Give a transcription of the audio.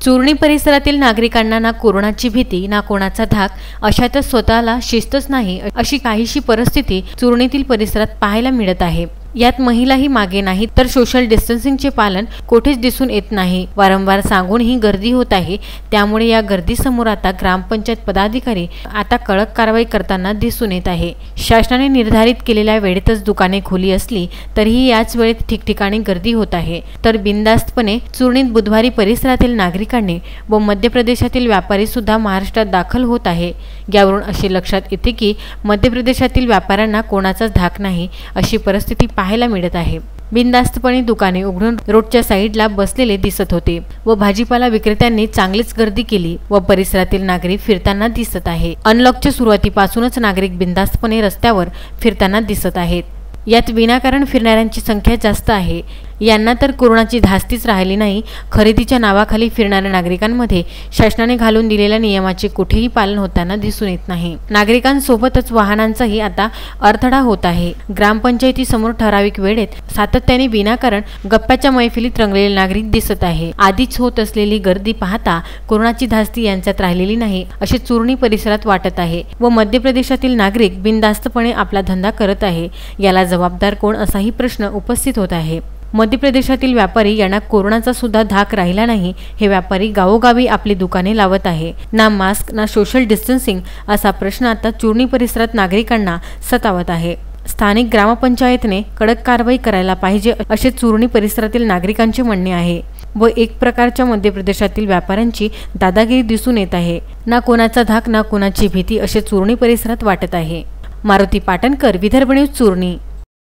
चूरणी परिसरातील नागरिकांना ना कोरोनाची भीती ना कोणाचा धाक, अशातच स्वतःला शिस्तच नाही अशी काहीशी परिस्थिती चूरणीतील परिसरात पाहायला मिळत आहे। यात महिलाही मागे नाही तर सोशल डिस्टन्सिंगचे पालन कोठेच दिसून येत नाही। वारंवार सांगूनही गर्दी होत आहे, त्यामुळे या गर्दीसमोर आता ग्रामपंचायत पदाधिकारी आता कडक कारवाई करताना दिसून येत आहे। शासनाने निर्धारित केलेल्या वेळेतच दुकाने खुली असली तरीही याच वेळेत ठिकठिकाणी गर्दी होत आहे। तर बिनधास्तपणे चूरणीत बुधवारी परिसरातील नागरिकांनी व मध्य प्रदेशातील व्यापारी सुद्धा महाराष्ट्रात दाखल होत आहे। यावरून असे लक्षात येते की मध्य प्रदेशातील व्यापाऱ्यांना कोणाचाच धाक नाही अशी परिस्थिती पाहायला मिळत आहे। बिनधास्तपणे दुकाने उघडून रोडच्या साईडला बसलेले दिसत होते व भाजीपाला विक्रेत्यांनी चांगलीच गर्दी केली व परिसरातील नागरिक फिरताना दिसत आहे। अनलॉकच्या सुरुवातीपासूनच नागरिक बिनधास्तपणे रस्त्यावर फिरताना दिसत आहेत। यात विनाकारण फिरणाऱ्यांची संख्या जास्त आहे। यांना तर कोरोनाची धास्तीच राहिली नाही। खरेदीच्या नावाखाली फिरणाऱ्या नागरिकांमध्ये शासनाने घालून दिलेल्या नियमाचे कुठेही पालन होताना दिसून येत नाही। नागरिकांसोबतच वाहनांचाही आता अडथळा होत आहे। ग्रामपंचायतीसमोर ठराविक वेळेत सातत्याने विनाकारण गप्प्याच्या मैफिलीत रंगलेले नागरिक दिसत आहे। आधीच होत असलेली गर्दी पाहता कोरोनाची धास्ती यांच्यात राहिलेली नाही असे चूरणी परिसरात वाटत आहे व मध्य प्रदेशातील नागरिक बिनधास्तपणे आपला धंदा करत आहे। याला जबाबदार कोण असाही प्रश्न उपस्थित होत आहे। मध्य प्रदेशातील व्यापारी यांना कोरोनाचा सुद्धा धाक राहिला नाही। हे व्यापारी गावोगावी आपली दुकाने लावत आहे। ना मास्क ना सोशल डिस्टन्सिंग असा प्रश्न आता चूरणी परिसरात नागरिकांना सतावत आहे। स्थानिक ग्रामपंचायतने कडक कारवाई करायला पाहिजे असे चूरणी परिसरातील नागरिकांचे म्हणणे आहे व एक प्रकारच्या मध्य प्रदेशातील व्यापाऱ्यांची दादागिरी दिसून येत आहे। ना कोणाचा धाक ना कोणाची भीती असे चूरणी परिसरात वाटत आहे। मारुती पाटणकर, विदर्भ न्यूज, चूरणी।